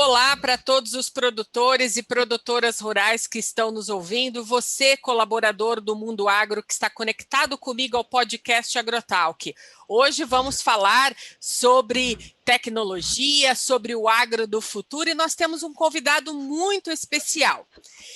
Olá para todos os produtores e produtoras rurais que estão nos ouvindo, você, colaborador do Mundo Agro, que está conectado comigo ao podcast Agrotalk. Hoje vamos falar sobre tecnologia, sobre o agro do futuro e nós temos um convidado muito especial.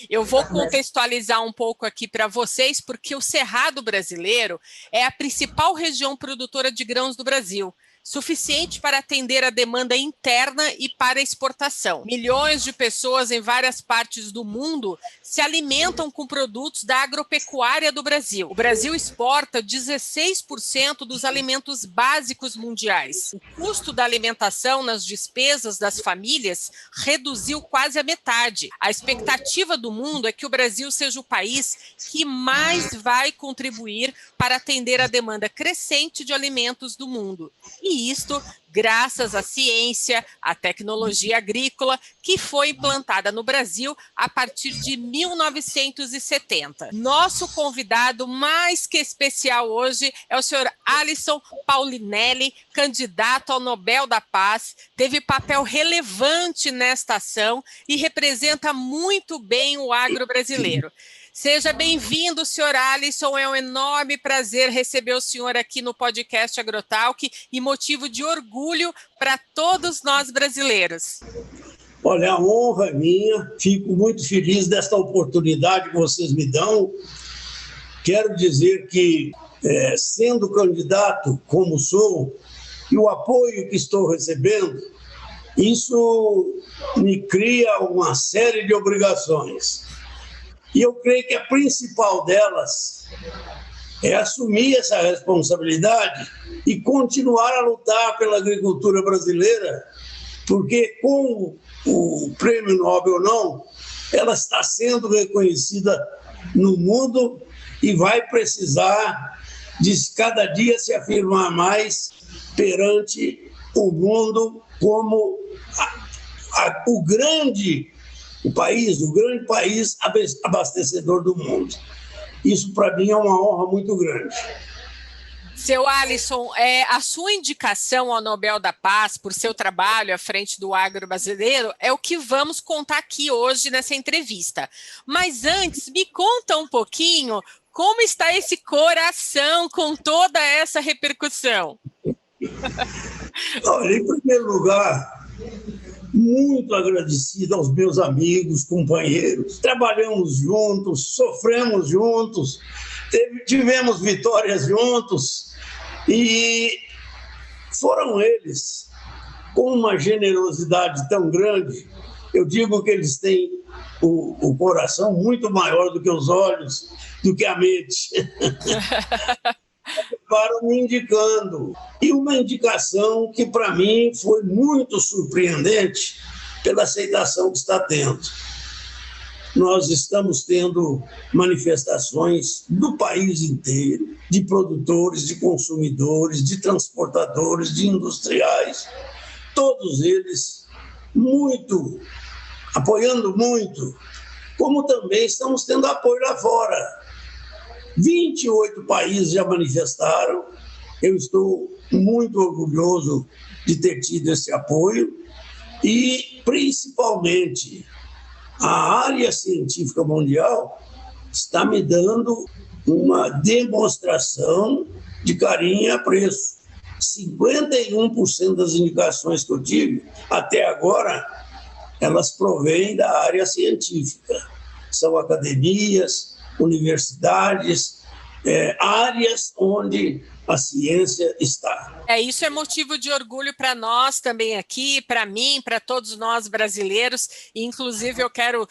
Eu vou contextualizar um pouco aqui para vocês, porque o Cerrado brasileiro é a principal região produtora de grãos do Brasil, suficiente para atender a demanda interna e para exportação. Milhões de pessoas em várias partes do mundo se alimentam com produtos da agropecuária do Brasil. O Brasil exporta 16% dos alimentos básicos mundiais. O custo da alimentação nas despesas das famílias reduziu quase a metade. A expectativa do mundo é que o Brasil seja o país que mais vai contribuir para atender a demanda crescente de alimentos do mundo. E isto graças à ciência, à tecnologia agrícola que foi implantada no Brasil a partir de 1970. Nosso convidado mais que especial hoje é o senhor Alisson Paulinelli, candidato ao Nobel da Paz, teve papel relevante nesta ação e representa muito bem o agro brasileiro. Seja bem-vindo, senhor Alisson, é um enorme prazer receber o senhor aqui no podcast Agrotalk e motivo de orgulho para todos nós brasileiros. Olha, a honra é minha, fico muito feliz desta oportunidade que vocês me dão. Quero dizer que, sendo candidato como sou, e o apoio que estou recebendo, isso me cria uma série de obrigações. E eu creio que a principal delas é assumir essa responsabilidade e continuar a lutar pela agricultura brasileira, porque com o prêmio Nobel ou não, ela está sendo reconhecida no mundo e vai precisar de cada dia se afirmar mais perante o mundo como o grande país abastecedor do mundo. Isso, para mim, é uma honra muito grande. Seu Alisson, a sua indicação ao Nobel da Paz por seu trabalho à frente do agro brasileiro é o que vamos contar aqui hoje nessa entrevista. Mas antes, me conta um pouquinho como está esse coração com toda essa repercussão. Olha, em primeiro lugar, muito agradecido aos meus amigos, companheiros. Trabalhamos juntos, sofremos juntos, tivemos vitórias juntos e foram eles, com uma generosidade tão grande, eu digo que eles têm o coração muito maior do que os olhos, do que a mente. Acabaram me indicando. E uma indicação que, para mim, foi muito surpreendente pela aceitação que está tendo. Nós estamos tendo manifestações do país inteiro, de produtores, de consumidores, de transportadores, de industriais, todos eles apoiando muito, como também estamos tendo apoio lá fora. 28 países já manifestaram. Eu estou muito orgulhoso de ter tido esse apoio e, principalmente, a área científica mundial está me dando uma demonstração de carinho e apreço. 51% das indicações que eu tive, até agora, elas provêm da área científica. São academias, universidades, áreas onde a ciência está. Isso é motivo de orgulho para nós também aqui, para mim, para todos nós brasileiros. E, inclusive, eu quero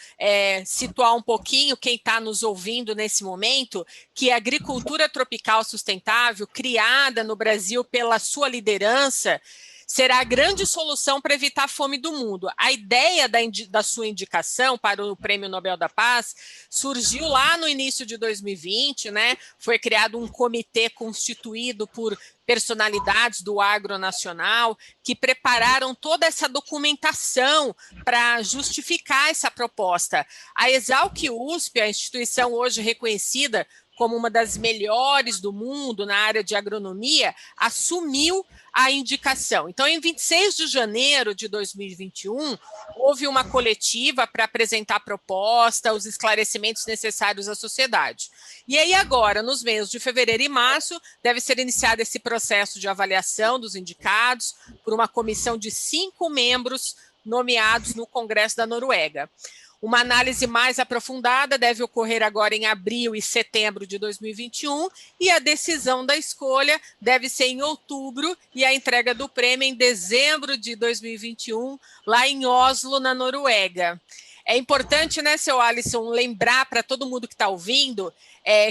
situar um pouquinho quem está nos ouvindo nesse momento, que a agricultura tropical sustentável, criada no Brasil pela sua liderança, será a grande solução para evitar a fome do mundo. A ideia da sua indicação para o Prêmio Nobel da Paz surgiu lá no início de 2020, né? Foi criado um comitê constituído por personalidades do agro nacional que prepararam toda essa documentação para justificar essa proposta. A Exalc USP, a instituição hoje reconhecida como uma das melhores do mundo na área de agronomia, assumiu a indicação. Então, em 26 de janeiro de 2021, houve uma coletiva para apresentar a proposta, os esclarecimentos necessários à sociedade. E aí agora, nos meses de fevereiro e março, deve ser iniciado esse processo de avaliação dos indicados por uma comissão de 5 membros nomeados no Congresso da Noruega. Uma análise mais aprofundada deve ocorrer agora em abril e setembro de 2021 e a decisão da escolha deve ser em outubro e a entrega do prêmio em dezembro de 2021, lá em Oslo, na Noruega. É importante, né, seu Alisson, lembrar para todo mundo que está ouvindo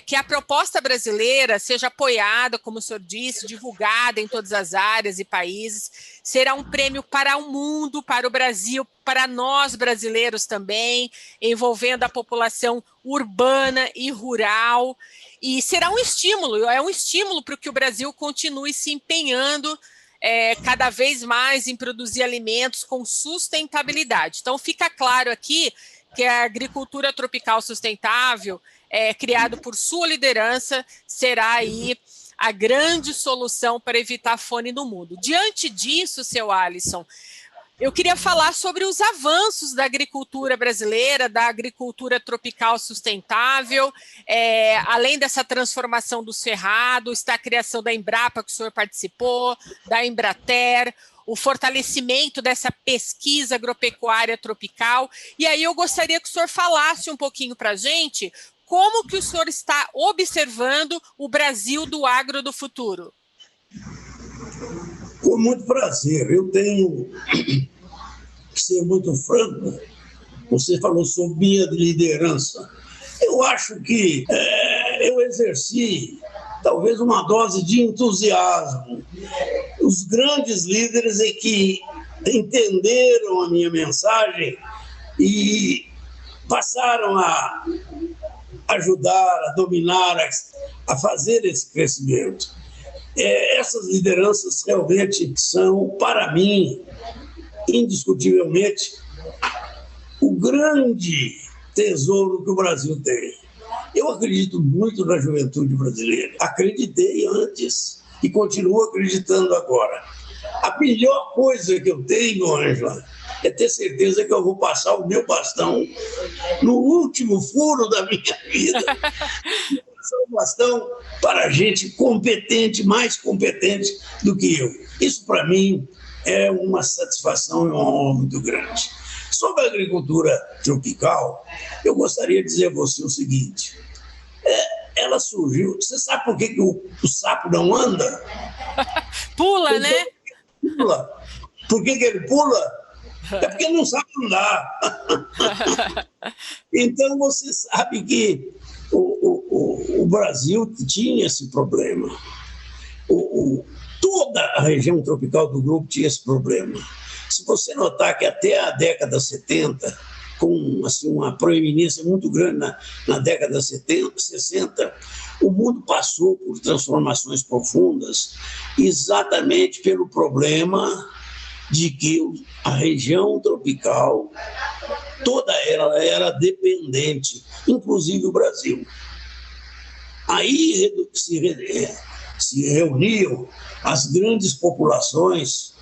que a proposta brasileira seja apoiada, como o senhor disse, divulgada em todas as áreas e países. Será um prêmio para o mundo, para o Brasil, para nós brasileiros também, envolvendo a população urbana e rural. E será um estímulo para que o Brasil continue se empenhando cada vez mais em produzir alimentos com sustentabilidade. Então, fica claro aqui que a agricultura tropical sustentável, criado por sua liderança, será aí a grande solução para evitar a fome no mundo. Diante disso, seu Alisson, eu queria falar sobre os avanços da agricultura brasileira, da agricultura tropical sustentável, além dessa transformação do Cerrado, está a criação da Embrapa, que o senhor participou, da Embrater, o fortalecimento dessa pesquisa agropecuária tropical. E aí eu gostaria que o senhor falasse um pouquinho para a gente como que o senhor está observando o Brasil do agro do futuro. Com muito prazer. Eu tenho que ser muito franco. Você falou sobre minha liderança. Eu acho que eu exerci talvez uma dose de entusiasmo. Os grandes líderes é que entenderam a minha mensagem e passaram a ajudar, a dominar, a fazer esse crescimento. Essas lideranças realmente são, para mim, indiscutivelmente, o grande tesouro que o Brasil tem. Eu acredito muito na juventude brasileira. Acreditei antes e continuo acreditando agora. A melhor coisa que eu tenho, Ângela, é ter certeza que eu vou passar o meu bastão no último furo da minha vida. Um bastão para gente competente, mais competente do que eu. Isso, para mim, é uma satisfação e uma honra muito grande. Sobre a agricultura tropical, eu gostaria de dizer a você o seguinte. Ela surgiu... Você sabe por que o sapo não anda? Pula, né? Pula. Por que ele pula? É porque não sabe andar. Então, você sabe que o Brasil tinha esse problema. Toda a região tropical do grupo tinha esse problema. Se você notar que até a década 70, com assim, uma proeminência muito grande na década 60, o mundo passou por transformações profundas exatamente pelo problema de que a região tropical toda ela era dependente, inclusive o Brasil. Aí se reuniam as grandes populações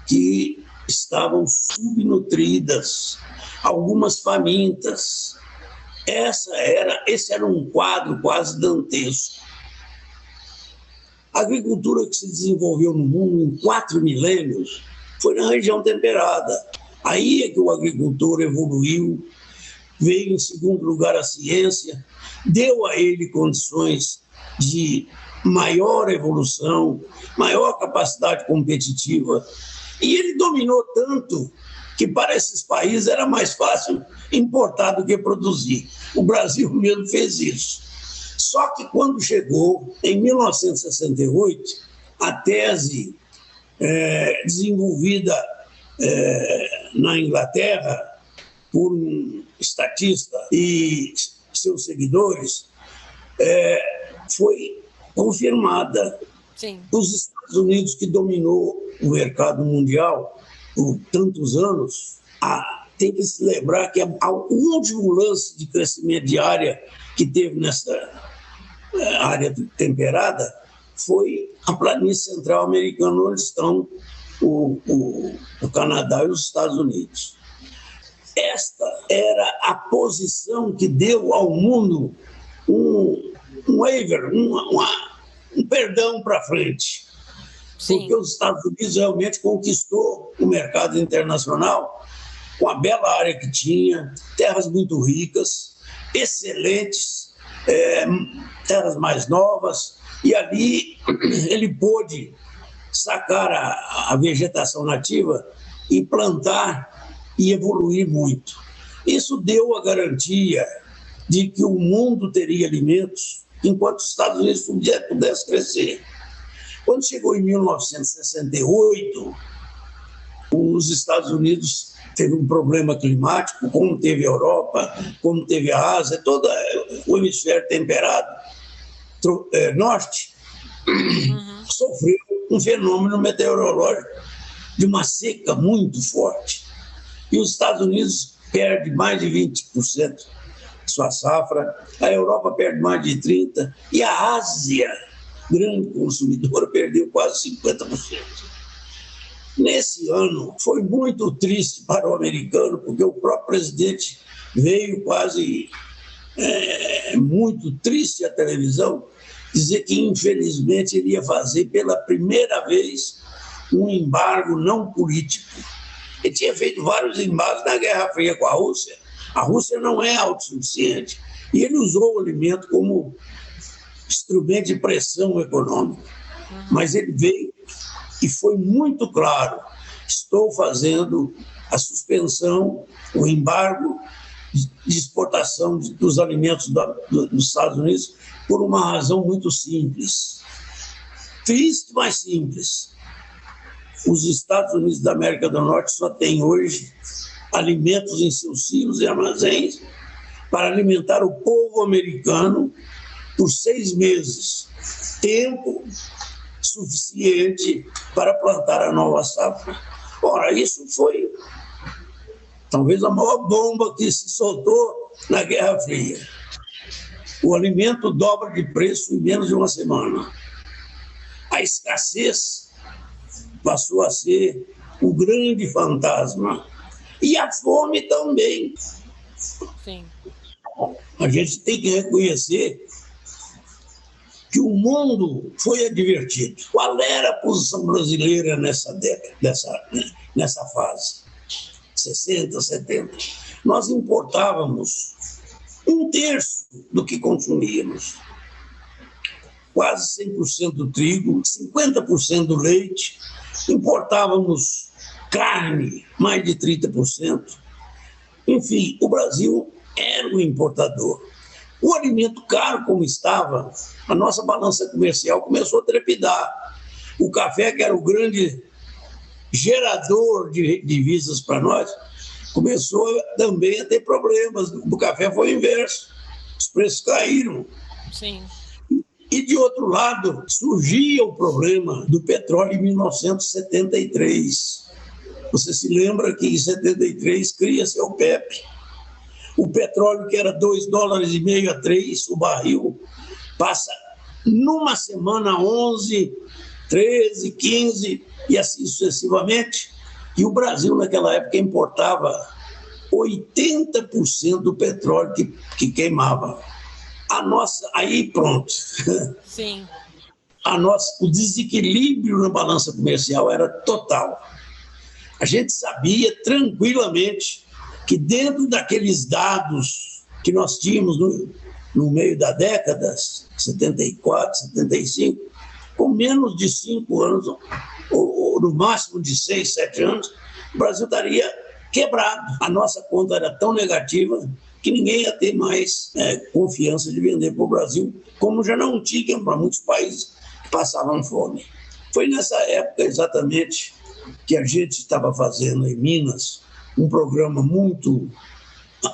que estavam subnutridas, algumas famintas. Esse era um quadro quase dantesco. A agricultura que se desenvolveu no mundo em 4 milênios foi na região temperada. Aí é que o agricultor evoluiu, veio em segundo lugar a ciência, deu a ele condições de maior evolução, maior capacidade competitiva. E ele dominou tanto que para esses países era mais fácil importar do que produzir. O Brasil mesmo fez isso. Só que quando chegou, em 1968, a tese desenvolvida na Inglaterra por um estatista e seus seguidores foi confirmada. Sim. Os Estados Unidos, que dominou o mercado mundial por tantos anos, tem que se lembrar que o último lance de crescimento de área que teve área temperada, foi a planície central americana, onde estão o Canadá e os Estados Unidos. Esta era a posição que deu ao mundo um waiver, um perdão para frente. Sim. Porque os Estados Unidos realmente conquistou o mercado internacional com a bela área que tinha, terras muito ricas, excelentes, terras mais novas, e ali ele pôde sacar a vegetação nativa e plantar e evoluir muito. Isso deu a garantia de que o mundo teria alimentos enquanto os Estados Unidos pudesse crescer. Quando chegou em 1968, os Estados Unidos teve um problema climático, como teve a Europa, como teve a Ásia, todo o hemisfério temperado norte sofreu um fenômeno meteorológico de uma seca muito forte. E os Estados Unidos perdem mais de 20% de sua safra, a Europa perde mais de 30%, e a Ásia, grande consumidora, perdeu quase 50%. Nesse ano, foi muito triste para o americano, porque o próprio presidente veio quase muito triste à televisão, dizer que, infelizmente, ele ia fazer pela primeira vez um embargo não político. Ele tinha feito vários embargos na Guerra Fria com a Rússia. A Rússia não é autossuficiente. E ele usou o alimento como instrumento de pressão econômica. Mas ele veio e foi muito claro: estou fazendo a suspensão, o embargo de exportação dos alimentos dos Estados Unidos por uma razão muito simples. Triste, mas simples. Os Estados Unidos da América do Norte só têm hoje alimentos em seus silos e armazéns para alimentar o povo americano por 6 meses. Tempo suficiente para plantar a nova safra. Ora, isso foi talvez a maior bomba que se soltou na Guerra Fria. O alimento dobra de preço em menos de uma semana. A escassez passou a ser o grande fantasma. E a fome também. Sim. A gente tem que reconhecer que o mundo foi advertido. Qual era a posição brasileira nessa década, nessa fase? 60, 70. Nós importávamos 1/3 do que consumíamos. Quase 100% do trigo, 50% do leite. Importávamos carne, mais de 30%. Enfim, o Brasil era um importador. O alimento caro como estava, a nossa balança comercial começou a trepidar. O café, que era o grande gerador de divisas para nós, começou também a ter problemas. O café foi o inverso. Os preços caíram. Sim. E, de outro lado, surgia o problema do petróleo em 1973. Você se lembra que em 73 cria-se a OPEP. O petróleo, que era $2,5 a 3 o barril, passa numa semana 11, 13, 15 e assim sucessivamente. E o Brasil, naquela época, importava 80% do petróleo que queimava. Aí pronto. Sim. O desequilíbrio na balança comercial era total. A gente sabia tranquilamente que dentro daqueles dados que nós tínhamos no meio da década, 74, 75, com menos de 5 anos, ou no máximo de 6, 7 anos, o Brasil estaria quebrado. A nossa conta era tão negativa que ninguém ia ter mais confiança de vender para o Brasil, como já não tinha para muitos países que passavam fome. Foi nessa época exatamente que a gente estava fazendo em Minas um programa muito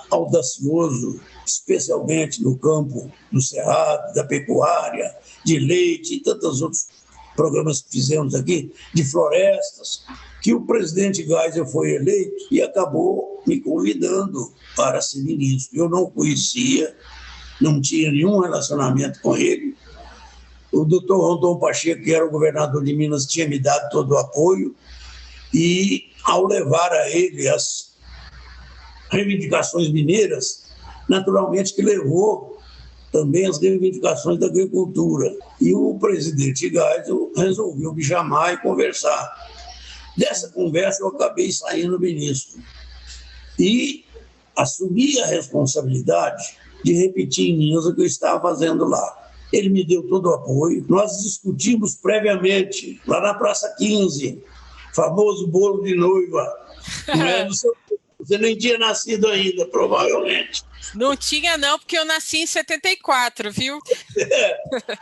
audacioso, especialmente no campo do cerrado, da pecuária, de leite e tantos outros programas que fizemos aqui, de florestas, que o presidente Geisel foi eleito e acabou me convidando para ser ministro. Eu não conhecia, não tinha nenhum relacionamento com ele, O doutor Rondon Pacheco, que era o governador de Minas, tinha me dado todo o apoio, e ao levar a ele as reivindicações mineiras, naturalmente que levou também as reivindicações da agricultura. E o presidente Geisel resolveu me chamar e conversar. Dessa conversa eu acabei saindo ministro e assumi a responsabilidade de repetir em Minas o que eu estava fazendo lá. Ele me deu todo o apoio. Nós discutimos previamente, lá na Praça 15, famoso bolo de noiva. Você nem tinha nascido ainda, provavelmente. Não tinha não, porque eu nasci em 74, viu?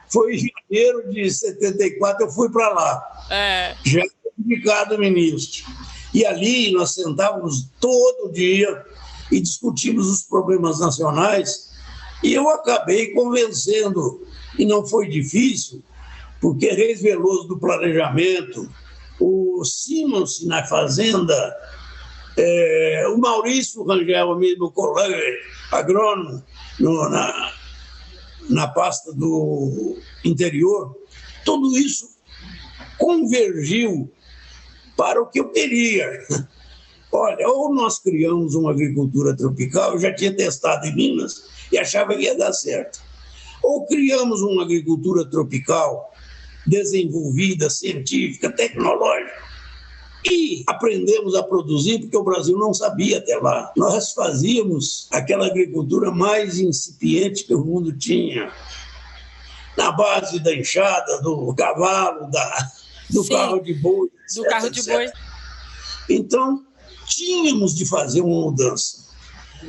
Foi em janeiro de 74, eu fui para lá. Já indicado ministro. E ali nós sentávamos todo dia e discutimos os problemas nacionais, e eu acabei convencendo, e não foi difícil, porque Reis Veloso do Planejamento, o Simons na Fazenda, o Maurício Rangel, meu colega agrônomo na pasta do interior, tudo isso convergiu para o que eu queria. Olha, ou nós criamos uma agricultura tropical, eu já tinha testado em Minas e achava que ia dar certo. Ou criamos uma agricultura tropical desenvolvida, científica, tecnológica, e aprendemos a produzir, porque o Brasil não sabia até lá. Nós fazíamos aquela agricultura mais incipiente que o mundo tinha, na base da enxada, do cavalo, do carro de boi, etc, do carro de boi. Então, tínhamos de fazer uma mudança.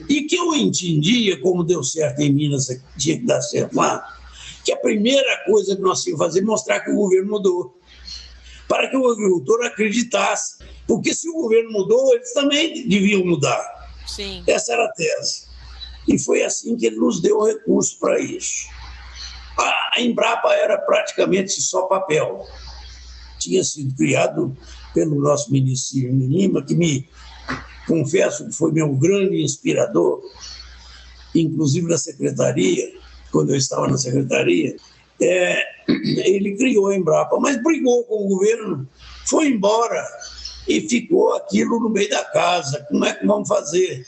E que eu entendia, como deu certo em Minas, tinha que dar certo lá, que a primeira coisa que nós tínhamos que fazer é mostrar que o governo mudou, para que o agricultor acreditasse. Porque se o governo mudou, eles também deviam mudar. Sim. Essa era a tese. E foi assim que ele nos deu recurso para isso. A Embrapa era praticamente só papel. Tinha sido criado pelo nosso ministro Cirino Lima, que me confesso que foi meu grande inspirador, inclusive na secretaria, quando eu estava na secretaria. Ele criou a Embrapa, mas brigou com o governo, foi embora e ficou aquilo no meio da casa. Como é que vamos fazer?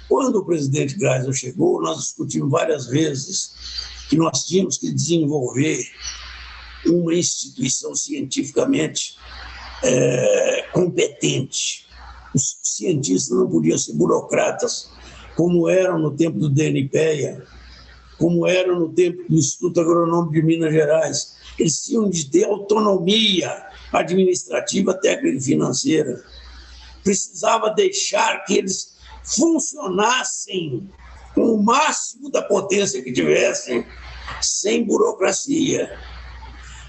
Quando o presidente Geisel chegou, nós discutimos várias vezes que nós tínhamos que desenvolver uma instituição cientificamente competente. Os cientistas não podiam ser burocratas, como eram no tempo do DNPEA, como eram no tempo do Instituto Agronômico de Minas Gerais. Eles tinham de ter autonomia administrativa, técnica e financeira. Precisava deixar que eles funcionassem com o máximo da potência que tivessem, sem burocracia.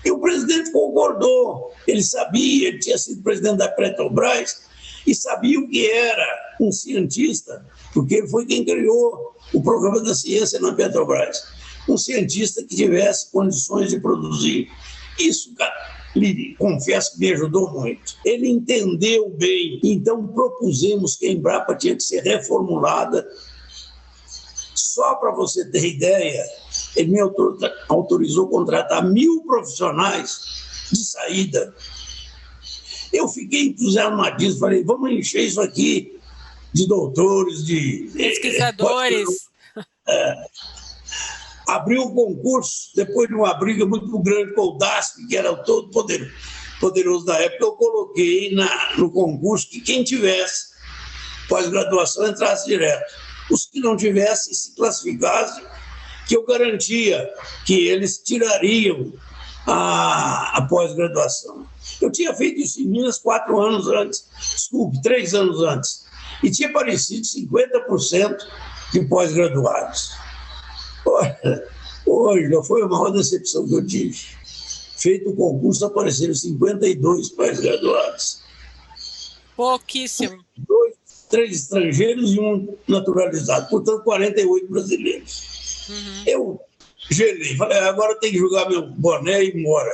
E o presidente concordou. Ele sabia, ele tinha sido presidente da Petrobras e sabia o que era um cientista, porque ele foi quem criou o programa da ciência na Petrobras. Um cientista que tivesse condições de produzir. Isso, lhe confesso que me ajudou muito. Ele entendeu bem, então propusemos que a Embrapa tinha que ser reformulada. Só para você ter ideia, ele me autorizou a contratar 1.000 profissionais de saída. Eu fiquei entusiasmadíssimo, falei, vamos encher isso aqui de doutores, de pesquisadores. Abriu um concurso, depois de uma briga muito grande com o DASP, que era o todo poderoso da época, eu coloquei no concurso que quem tivesse pós-graduação entrasse direto. Os que não tivessem se classificassem, que eu garantia que eles tirariam a pós-graduação. Eu tinha feito isso em Minas 3 anos antes, e tinha aparecido 50% de pós-graduados. Hoje, não foi a maior decepção que eu tive. Feito o concurso, apareceram 52 pós-graduados. Pouquíssimo. 3 estrangeiros e um naturalizado, portanto 48 brasileiros. Eu gelei, falei, agora eu tenho que jogar meu boné e ir embora.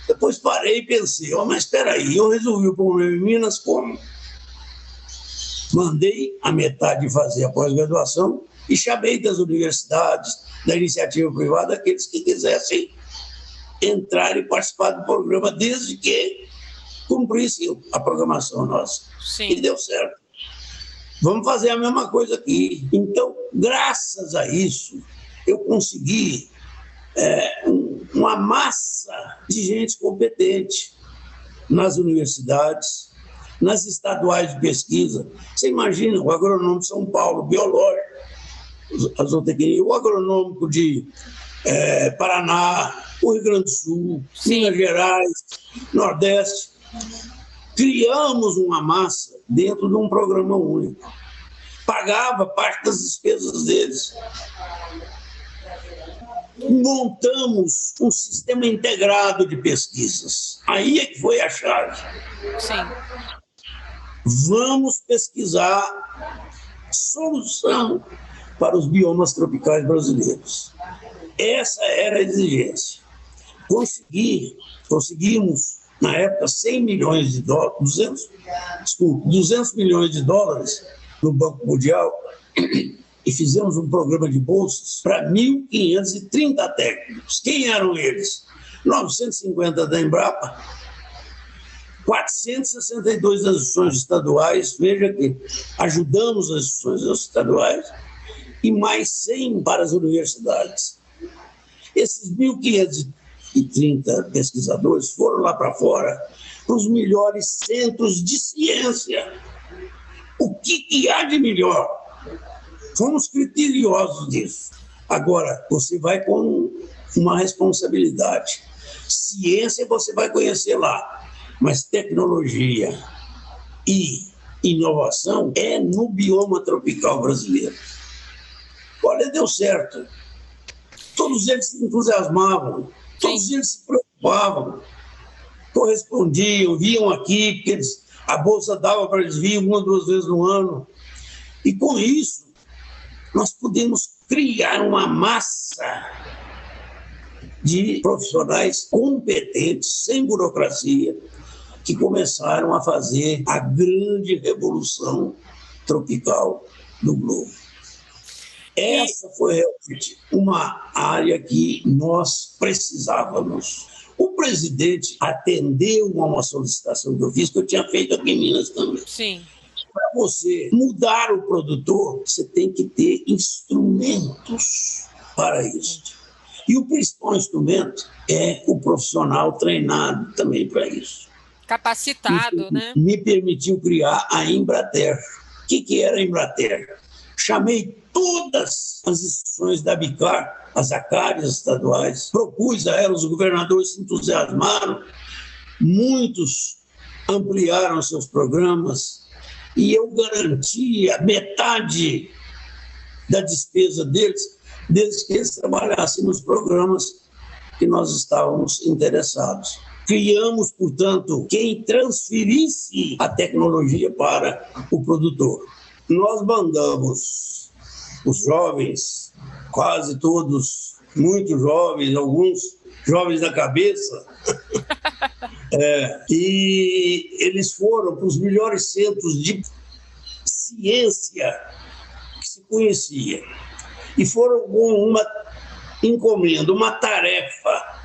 Depois parei e pensei, mas espera aí, eu resolvi o problema em Minas como? Mandei a metade fazer a pós-graduação e chamei das universidades, da iniciativa privada, aqueles que quisessem entrar e participar do programa, desde que cumprisse a programação nossa. Sim. E deu certo. Vamos fazer a mesma coisa aqui. Então, graças a isso, eu consegui uma massa de gente competente nas universidades, nas estaduais de pesquisa. Você imagina o agronômico de São Paulo, biológico, a zootecnia, o agronômico de Paraná, o Rio Grande do Sul, Sim. Minas Gerais, Nordeste. Criamos uma massa dentro de um programa único. Pagava parte das despesas deles. Montamos um sistema integrado de pesquisas. Aí é que foi a chave. Sim. Vamos pesquisar solução para os biomas tropicais brasileiros. Essa era a exigência. Conseguimos, na época, 100 milhões de dólares, 200 milhões de dólares no Banco Mundial, e fizemos um programa de bolsas para 1.530 técnicos. Quem eram eles? 950 da Embrapa, 462 das instituições estaduais, veja que ajudamos as instituições estaduais, e mais 100 para as universidades. Esses 1.530 pesquisadores foram lá para fora, para os melhores centros de ciência. O que há de melhor? Fomos criteriosos disso. Agora, você vai com uma responsabilidade. Ciência você vai conhecer lá, mas tecnologia e inovação é no bioma tropical brasileiro. Olha, deu certo. Todos eles se entusiasmavam, todos eles se preocupavam, correspondiam, vinham aqui, porque a bolsa dava para eles virem 1 ou 2 vezes no ano. E com isso, nós podemos criar uma massa de profissionais competentes, sem burocracia, que começaram a fazer a grande revolução tropical do globo. Essa foi realmente uma área que nós precisávamos. O presidente atendeu a uma solicitação que eu fiz, que eu tinha feito aqui em Minas também. Sim. Para você mudar o produtor, você tem que ter instrumentos para isso. E o principal instrumento é o profissional treinado também para isso. Capacitado, né? Me permitiu criar a Embrater. O que era a Embrater? Chamei todas as instituições da ABICAR, as ACARES estaduais, propus a elas, os governadores se entusiasmaram, muitos ampliaram seus programas, e eu garantia metade da despesa deles, desde que eles trabalhassem nos programas que nós estávamos interessados. Criamos, portanto, quem transferisse a tecnologia para o produtor. Nós mandamos os jovens, quase todos muito jovens, alguns jovens da cabeça, e eles foram para os melhores centros de ciência que se conhecia. E foram com uma encomenda, uma tarefa.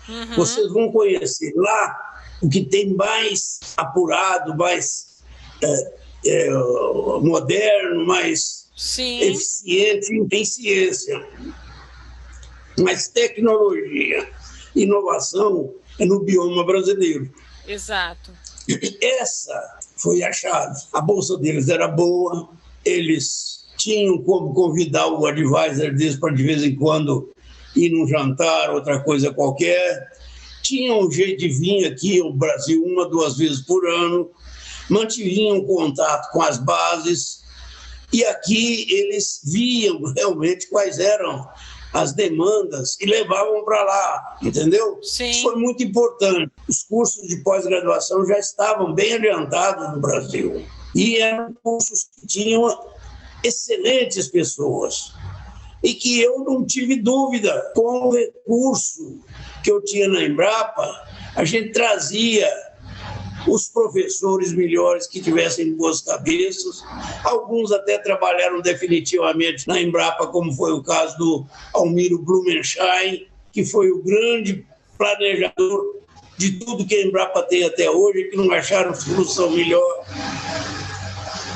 Uhum. Vocês vão conhecer lá o que tem mais apurado, mais moderno, mais eficiente em ciência. Mas tecnologia, inovação é no bioma brasileiro. Exato. Essa foi a chave. A bolsa deles era boa, eles tinham como convidar o advisor deles para de vez em quando ir num jantar, outra coisa qualquer. Tinham um jeito de vir aqui ao Brasil 1 ou 2 vezes por ano, mantinham contato com as bases, e aqui eles viam realmente quais eram as demandas e levavam para lá, entendeu? Sim. Isso foi muito importante. Os cursos de pós-graduação já estavam bem adiantados no Brasil, e eram cursos que tinham excelentes pessoas, e que eu não tive dúvida, com o recurso que eu tinha na Embrapa, a gente trazia os professores melhores que tivessem boas cabeças. Alguns até trabalharam definitivamente na Embrapa, como foi o caso do Almiro Blumenschein, que foi o grande planejador de tudo que a Embrapa tem até hoje, que não acharam solução melhor.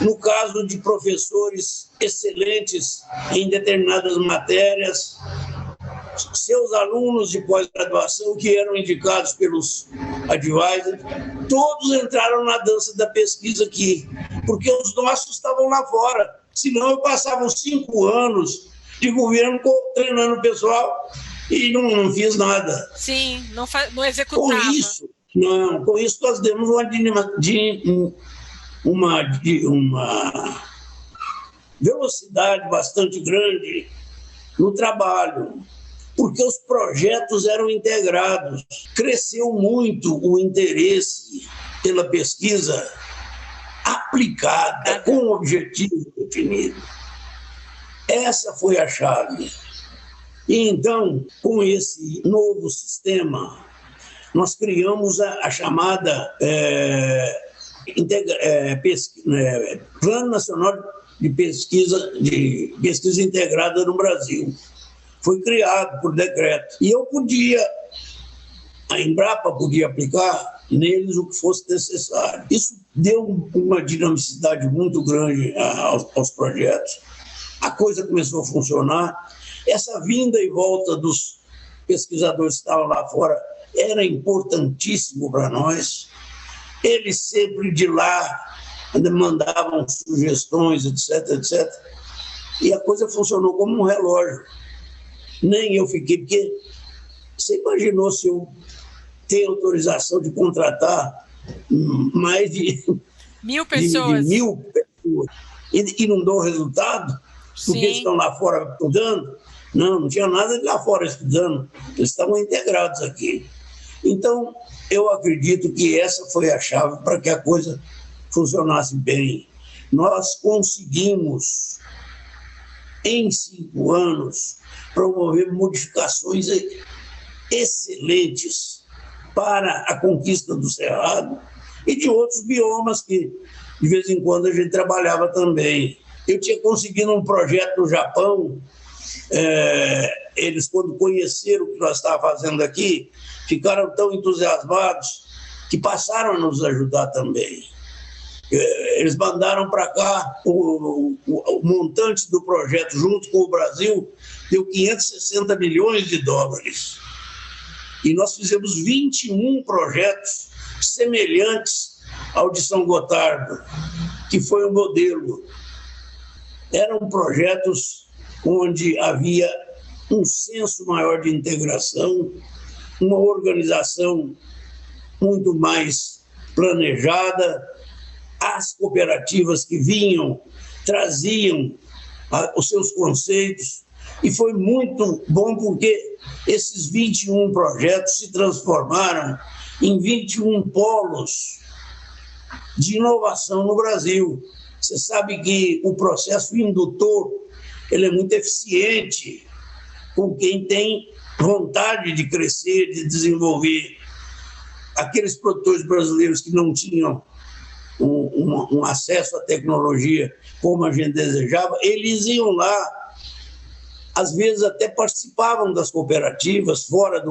No caso de professores excelentes em determinadas matérias, seus alunos de pós-graduação que eram indicados pelos advisors, todos entraram na dança da pesquisa aqui, porque os nossos estavam lá fora. Senão eu passava uns 5 anos de governo treinando o pessoal e não fiz nada. Sim, não executava. Com isso nós demos uma velocidade bastante grande no trabalho, porque os projetos eram integrados. Cresceu muito o interesse pela pesquisa aplicada, com objetivo definido. Essa foi a chave. E então, com esse novo sistema, nós criamos a chamada Plano Nacional de Pesquisa Integrada no Brasil. Foi criado por decreto. E a Embrapa podia aplicar neles o que fosse necessário. Isso deu uma dinamicidade muito grande aos projetos. A coisa começou a funcionar. Essa vinda e volta dos pesquisadores que estavam lá fora era importantíssimo para nós. Eles sempre de lá mandavam sugestões, etc, etc. E a coisa funcionou como um relógio. Nem eu fiquei, porque você imaginou se eu tenho autorização de contratar mais de 1.000 pessoas, de 1.000 pessoas e não dou resultado? Porque eles estão lá fora estudando? Não tinha nada de lá fora estudando, eles estavam integrados aqui. Então, eu acredito que essa foi a chave para que a coisa funcionasse bem. Nós conseguimos, em 5 anos, promover modificações excelentes para a conquista do Cerrado e de outros biomas que, de vez em quando, a gente trabalhava também. Eu tinha conseguido um projeto no Japão. Eles, quando conheceram o que nós estávamos fazendo aqui, ficaram tão entusiasmados que passaram a nos ajudar também. Eles mandaram para cá o montante do projeto, junto com o Brasil, deu 560 milhões de dólares. E nós fizemos 21 projetos semelhantes ao de São Gotardo, que foi o modelo. Eram projetos onde havia um senso maior de integração, uma organização muito mais planejada. As cooperativas que vinham traziam os seus conceitos, e foi muito bom porque esses 21 projetos se transformaram em 21 polos de inovação no Brasil. Você sabe que o processo indutor ele é muito eficiente com quem tem vontade de crescer, de desenvolver. Aqueles produtores brasileiros que não tinham um acesso à tecnologia como a gente desejava, eles iam lá, às vezes até participavam das cooperativas fora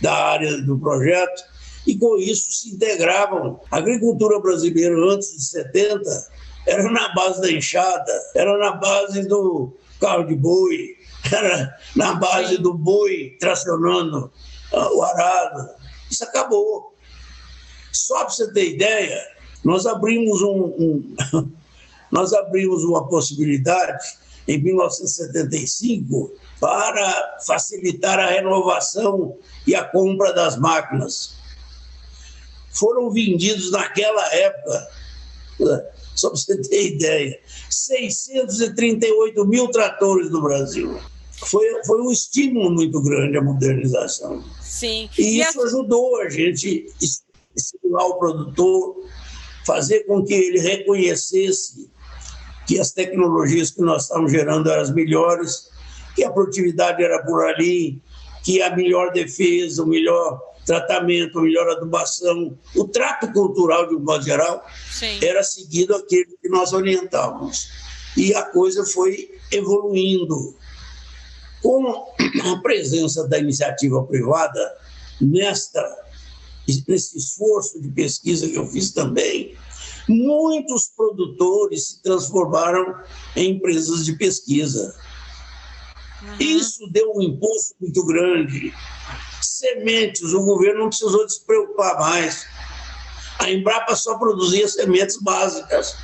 da área do projeto, e com isso se integravam. A agricultura brasileira antes de 70 era na base da enxada, era na base do carro de boi, era na base do boi tracionando o arado. Isso acabou. Só para você ter ideia, nós abrimos uma possibilidade em 1975 para facilitar a renovação e a compra das máquinas. Foram vendidos naquela época, só para você ter ideia, 638 mil tratores no Brasil. Foi um estímulo muito grande a modernização. Sim. E isso ajudou a gente estimular o produtor, fazer com que ele reconhecesse que as tecnologias que nós estávamos gerando eram as melhores, que a produtividade era por ali, que a melhor defesa, o melhor tratamento, a melhor adubação, o trato cultural, de um modo geral, sim, era seguido aquele que nós orientávamos. E a coisa foi evoluindo. Com a presença da iniciativa privada, nesse esforço de pesquisa que eu fiz também, muitos produtores se transformaram em empresas de pesquisa. Isso deu um impulso muito grande. Sementes, o governo não precisou de se preocupar mais. A Embrapa só produzia sementes básicas.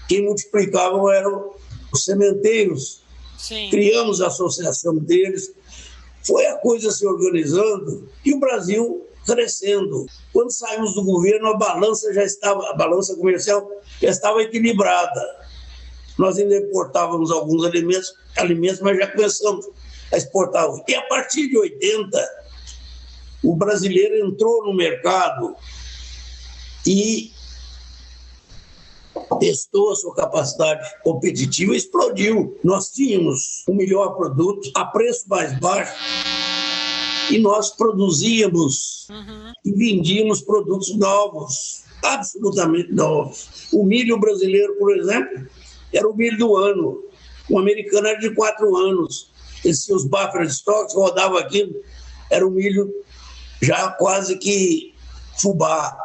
Quem multiplicavam eram os sementeiros. Sim. Criamos a associação deles. Foi a coisa se organizando e o Brasil crescendo. Quando saímos do governo, a balança comercial já estava equilibrada. Nós ainda importávamos alguns alimentos, mas já começamos a exportar. E a partir de 80, o brasileiro entrou no mercado e testou a sua capacidade competitiva e explodiu. Nós tínhamos o melhor produto a preço mais baixo e nós produzíamos e vendíamos produtos novos, absolutamente novos. O milho brasileiro, por exemplo, era o milho do ano. O americano era de 4 anos. Os buffer stocks rodavam aqui, era o milho já quase que fubá.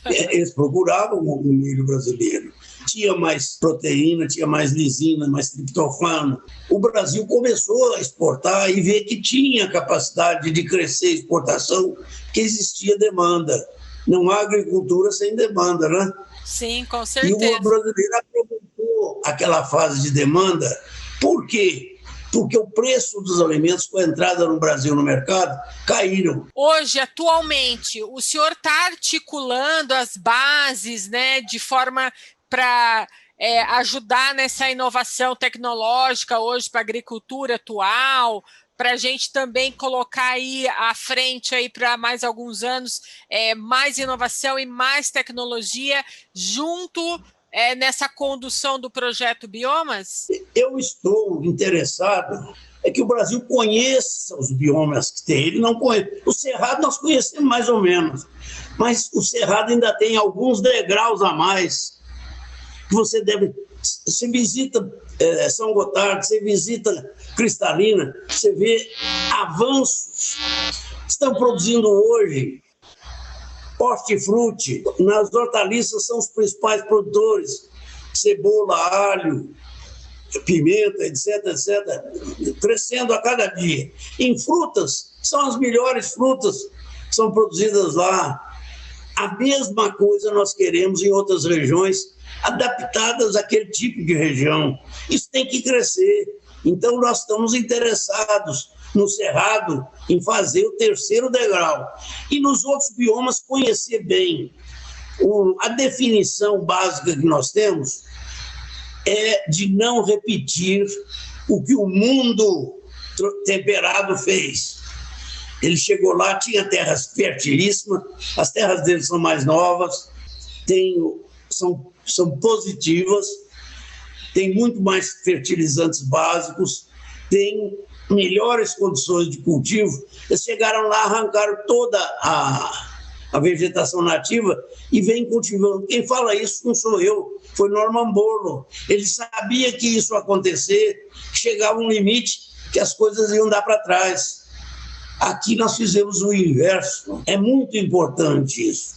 Eles procuravam o milho brasileiro. Tinha mais proteína, tinha mais lisina, mais triptofano. O Brasil começou a exportar e ver que tinha capacidade de crescer a exportação, que existia demanda. Não há agricultura sem demanda, né? Sim, com certeza. E o brasileiro aproveitou aquela fase de demanda. Por quê? Porque o preço dos alimentos com a entrada no Brasil no mercado caíram. Hoje, atualmente, o senhor está articulando as bases, né, de forma para ajudar nessa inovação tecnológica hoje para a agricultura atual, para a gente também colocar aí à frente aí para mais alguns anos mais inovação e mais tecnologia junto nessa condução do projeto Biomas? Eu estou interessado que o Brasil conheça os biomas que tem. Ele não conhece. O Cerrado nós conhecemos mais ou menos, mas o Cerrado ainda tem alguns degraus a mais que você deve... Você visita São Gotardo, você visita Cristalina, você vê avanços. Estão produzindo hoje hortifruti. Nas hortaliças são os principais produtores. Cebola, alho, pimenta, etc., crescendo a cada dia. Em frutas, são as melhores frutas que são produzidas lá. A mesma coisa nós queremos em outras regiões, adaptadas àquele tipo de região. Isso tem que crescer. Então, nós estamos interessados no Cerrado em fazer o terceiro degrau. E nos outros biomas conhecer bem. A definição básica que nós temos é de não repetir o que o mundo temperado fez. Ele chegou lá, tinha terras fertilíssimas, as terras dele são mais novas, são positivas, tem muito mais fertilizantes básicos, tem melhores condições de cultivo. Eles chegaram lá, arrancaram toda a vegetação nativa e vem cultivando. Quem fala isso não sou eu, foi Norman Borlaug. Ele sabia que isso ia acontecer, que chegava um limite que as coisas iam dar para trás. Aqui nós fizemos o inverso. É muito importante isso.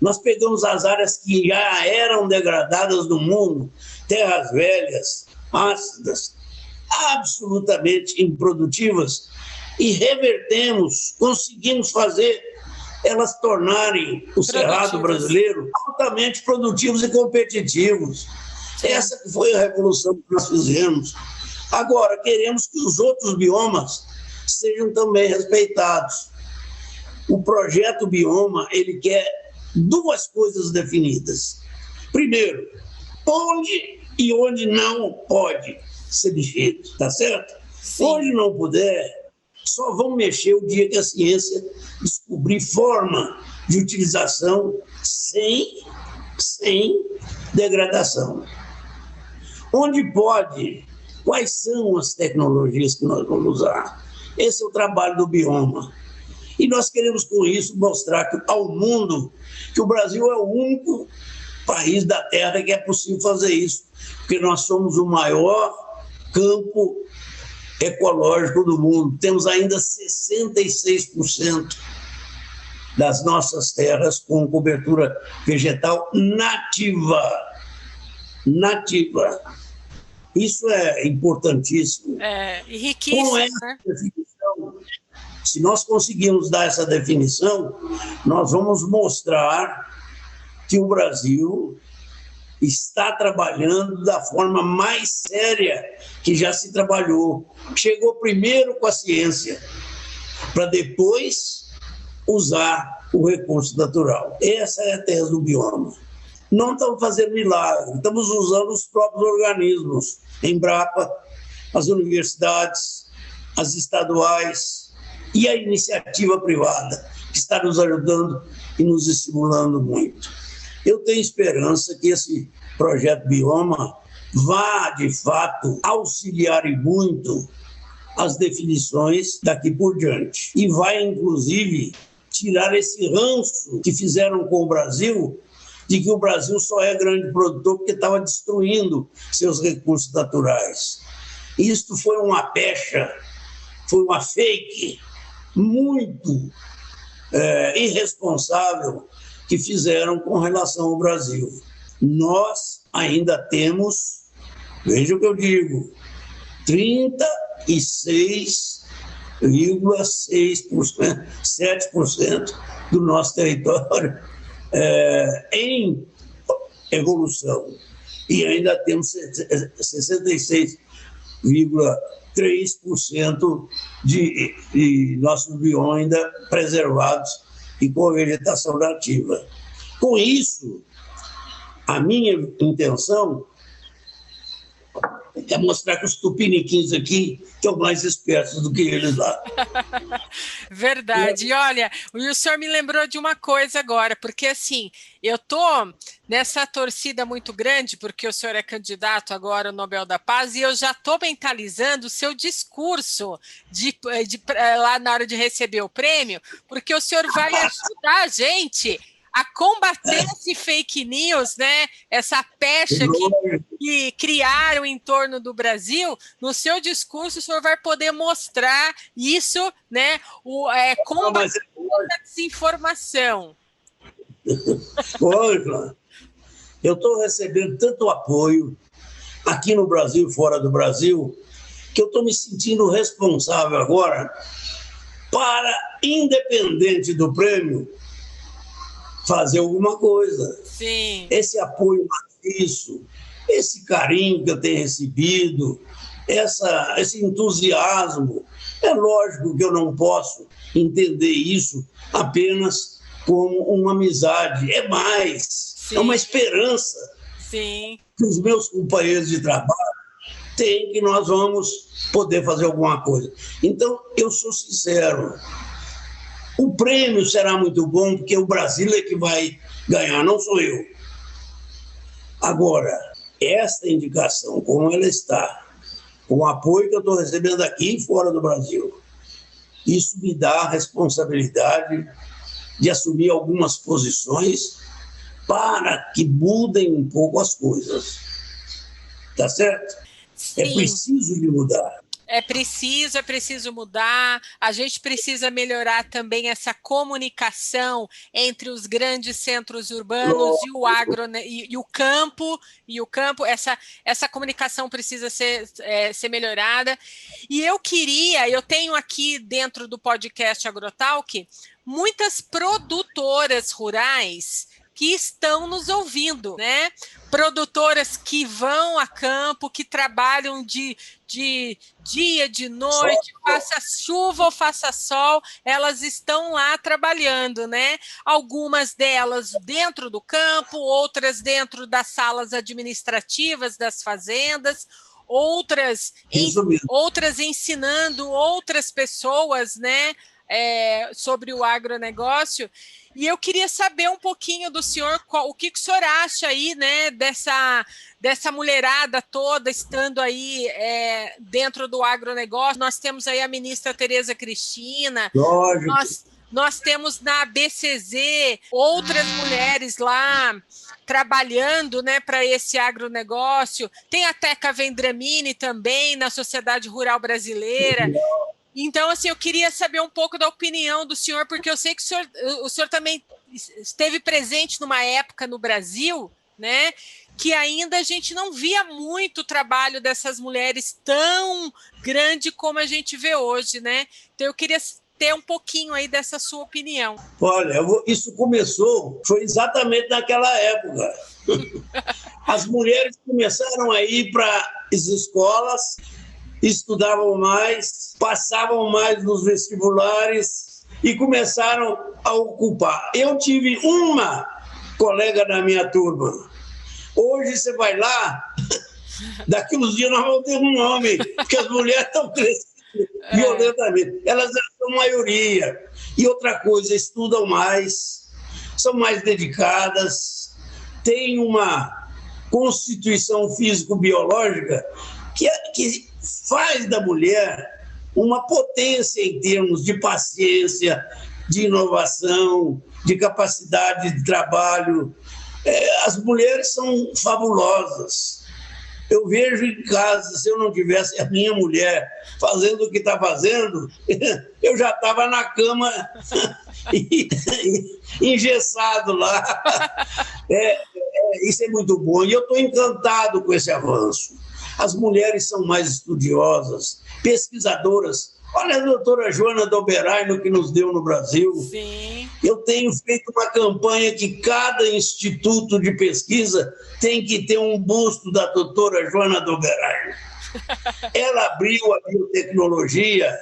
Nós pegamos as áreas que já eram degradadas no mundo, terras velhas, ácidas, absolutamente improdutivas, e revertemos, conseguimos fazer elas tornarem o Cerrado brasileiro altamente produtivos e competitivos. Essa que foi a revolução que nós fizemos. Agora, queremos que os outros biomas sejam também respeitados. O projeto Bioma, ele quer 2 coisas definidas. Primeiro, onde e onde não pode ser mexido, tá certo? Sim. Onde não puder, só vão mexer o dia que a ciência descobrir forma de utilização sem degradação. Onde pode, quais são as tecnologias que nós vamos usar? Esse é o trabalho do Bioma. E nós queremos, com isso, mostrar ao mundo que o Brasil é o único país da Terra que é possível fazer isso, porque nós somos o maior campo ecológico do mundo. Temos ainda 66% das nossas terras com cobertura vegetal nativa. Nativa. Isso é importantíssimo. E riquíssimo, com essa definição, se nós conseguirmos dar essa definição, nós vamos mostrar que o Brasil está trabalhando da forma mais séria que já se trabalhou. Chegou primeiro com a ciência, para depois usar o recurso natural. Essa é a tese do bioma. Não estamos fazendo milagre, estamos usando os próprios organismos, Embrapa, as universidades, as estaduais e a iniciativa privada, que está nos ajudando e nos estimulando muito. Eu tenho esperança que esse projeto Bioma vá, de fato, auxiliar e muito as definições daqui por diante. E vai, inclusive, tirar esse ranço que fizeram com o Brasil, de que o Brasil só é grande produtor porque estava destruindo seus recursos naturais. Isto foi uma pecha, foi uma fake muito irresponsável que fizeram com relação ao Brasil. Nós ainda temos, veja o que eu digo, 36,6%, 7% do nosso território em evolução. E ainda temos 66,3% de nossos biomas ainda preservados e com vegetação nativa. Com isso, a minha intenção é mostrar que os tupiniquins aqui são mais espertos do que eles lá. Verdade. E olha, o senhor me lembrou de uma coisa agora, porque assim, eu estou nessa torcida muito grande, porque o senhor é candidato agora ao Nobel da Paz, e eu já estou mentalizando o seu discurso lá na hora de receber o prêmio, porque o senhor vai ajudar a gente a combater esse fake news, né? Essa pecha que criaram em torno do Brasil. No seu discurso, o senhor vai poder mostrar isso, né? Combater a desinformação. Oi, eu estou recebendo tanto apoio aqui no Brasil e fora do Brasil, que eu estou me sentindo responsável agora para, independente do prêmio, fazer alguma coisa. Sim. Esse apoio maciço, esse carinho que eu tenho recebido, esse entusiasmo, é lógico que eu não posso entender isso apenas como uma amizade, é mais, Sim. É uma esperança. Sim. Que os meus companheiros de trabalho têm, que nós vamos poder fazer alguma coisa. Então, eu sou sincero, o prêmio será muito bom, porque o Brasil é que vai ganhar, não sou eu. Agora, esta indicação, como ela está, com o apoio que eu estou recebendo aqui e fora do Brasil, isso me dá a responsabilidade de assumir algumas posições para que mudem um pouco as coisas. Tá certo? Sim. É preciso de mudar. É preciso mudar, a gente precisa melhorar também essa comunicação entre os grandes centros urbanos e o e o campo, essa comunicação precisa ser melhorada. E eu tenho aqui dentro do podcast Agrotalk muitas produtoras rurais que estão nos ouvindo, né? Produtoras que vão a campo, que trabalham de dia, de noite, faça chuva ou faça sol, elas estão lá trabalhando, né? Algumas delas dentro do campo, outras dentro das salas administrativas das fazendas, outras ensinando outras pessoas, né? Sobre o agronegócio. E eu queria saber um pouquinho do senhor, o que o senhor acha aí, né, dessa mulherada toda estando aí dentro do agronegócio. Nós temos aí a ministra Tereza Cristina, Nós temos na BCZ outras mulheres lá trabalhando, né, para esse agronegócio. Tem a Teca Vendramini também na Sociedade Rural Brasileira. Então, assim, eu queria saber um pouco da opinião do senhor, porque eu sei que o senhor também esteve presente numa época no Brasil, né, que ainda a gente não via muito o trabalho dessas mulheres tão grande como a gente vê hoje, né? Então, eu queria ter um pouquinho aí dessa sua opinião. Olha, isso começou, foi exatamente naquela época. As mulheres começaram a ir para as escolas, estudavam mais, passavam mais nos vestibulares e começaram a ocupar. Eu tive uma colega da minha turma. Hoje você vai lá, daqui uns dias nós vamos ter um homem, porque as mulheres estão crescendo violentamente. Elas são maioria. E outra coisa, estudam mais, são mais dedicadas, têm uma constituição físico-biológica que faz da mulher uma potência em termos de paciência, de inovação, de capacidade de trabalho. As mulheres são fabulosas. Eu vejo em casa, se eu não tivesse a minha mulher fazendo o que está fazendo, eu já estava na cama engessado lá. Isso é muito bom e eu estou encantado com esse avanço. As mulheres são mais estudiosas, pesquisadoras. Olha a doutora Joana Doberai no que nos deu no Brasil. Sim. Eu tenho feito uma campanha que cada instituto de pesquisa tem que ter um busto da doutora Joana Doberai. Ela abriu a biotecnologia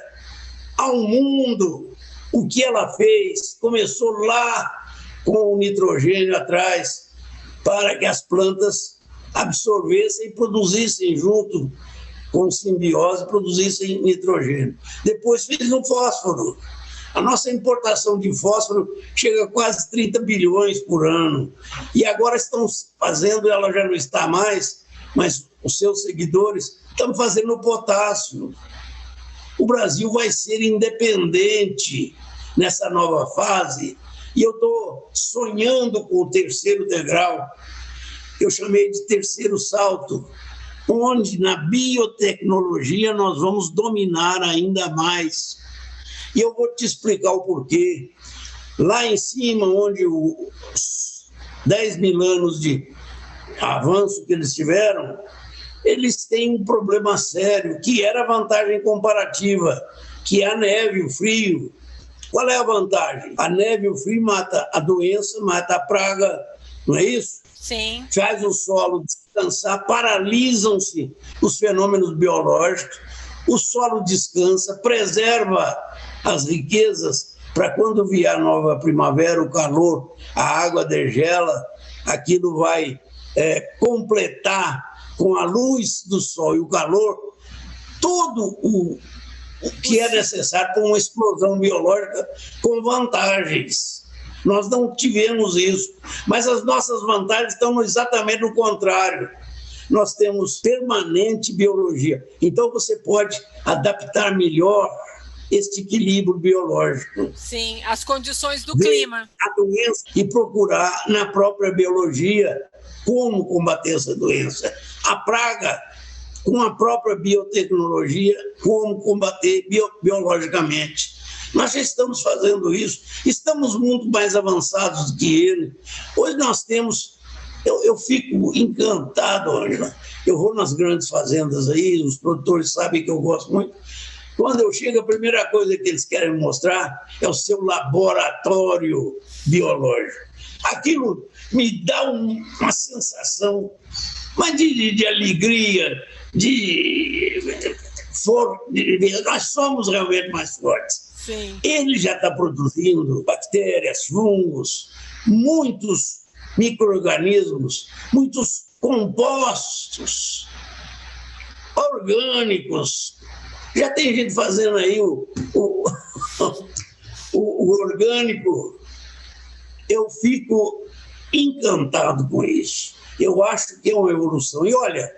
ao mundo. O que ela fez? Começou lá com o nitrogênio atrás, para que as plantas absorvessem e produzissem junto com simbiose, produzissem nitrogênio. Depois fez o fósforo. A nossa importação de fósforo chega a quase 30 bilhões por ano. E agora estão fazendo, ela já não está mais, mas os seus seguidores estão fazendo o potássio. O Brasil vai ser independente nessa nova fase. E eu estou sonhando com o terceiro degrau. Eu chamei de terceiro salto, onde na biotecnologia nós vamos dominar ainda mais. E eu vou te explicar o porquê. Lá em cima, onde os 10 mil anos de avanço que eles tiveram, eles têm um problema sério, que era a vantagem comparativa, que é a neve, o frio. Qual é a vantagem? A neve e o frio mata a doença, mata a praga, não é isso? Sim. Faz o solo descansar, paralisam-se os fenômenos biológicos, o solo descansa, preserva as riquezas para quando vier a nova primavera, o calor, a água degela, aquilo vai completar com a luz do sol e o calor todo o que é necessário para uma explosão biológica com vantagens. Nós não tivemos isso, mas as nossas vantagens estão exatamente no contrário. Nós temos permanente biologia, então você pode adaptar melhor este equilíbrio biológico. Sim, as condições do clima. A doença e procurar na própria biologia como combater essa doença. A praga, com a própria biotecnologia, como combater biologicamente. Nós já estamos fazendo isso, estamos muito mais avançados do que ele. Hoje nós temos... Eu fico encantado, Ângela. Eu vou nas grandes fazendas aí, os produtores sabem que eu gosto muito. Quando eu chego, a primeira coisa que eles querem me mostrar é o seu laboratório biológico. Aquilo me dá uma sensação mas de alegria, nós somos realmente mais fortes. Sim. Ele já está produzindo bactérias, fungos, muitos micro-organismos, muitos compostos orgânicos. Já tem gente fazendo aí o orgânico. Eu fico encantado com isso. Eu acho que é uma evolução. E olha,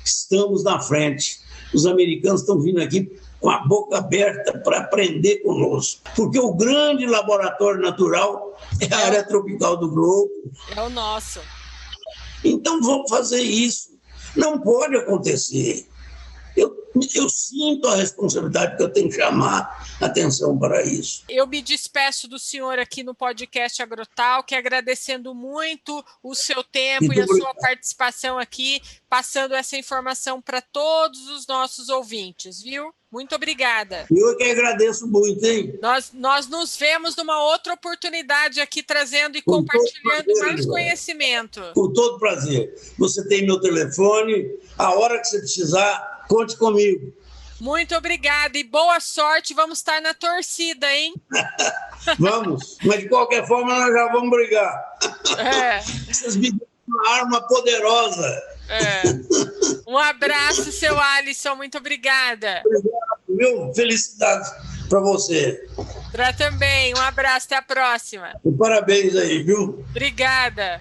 estamos na frente. Os americanos estão vindo aqui com a boca aberta para aprender conosco, porque o grande laboratório natural é a área tropical do globo. É o nosso. Então vamos fazer isso. Não pode acontecer. Eu sinto a responsabilidade que eu tenho que chamar atenção para isso. Eu me despeço do senhor aqui no podcast Agrotalk, agradecendo muito o seu tempo e a sua participação aqui, passando essa informação para todos os nossos ouvintes, viu? Muito obrigada. Eu que agradeço muito, hein? Nós nos vemos numa outra oportunidade aqui, trazendo e compartilhando mais conhecimento. Com todo prazer. Você tem meu telefone, a hora que você precisar, conte comigo. Muito obrigada e boa sorte. Vamos estar na torcida, hein? Vamos, mas de qualquer forma nós já vamos brigar. Vocês me dão uma arma poderosa. Um abraço, seu Alisson. Muito obrigada. Obrigado, viu? Felicidades para você. Para também. Um abraço. Até a próxima. E parabéns aí, viu? Obrigada.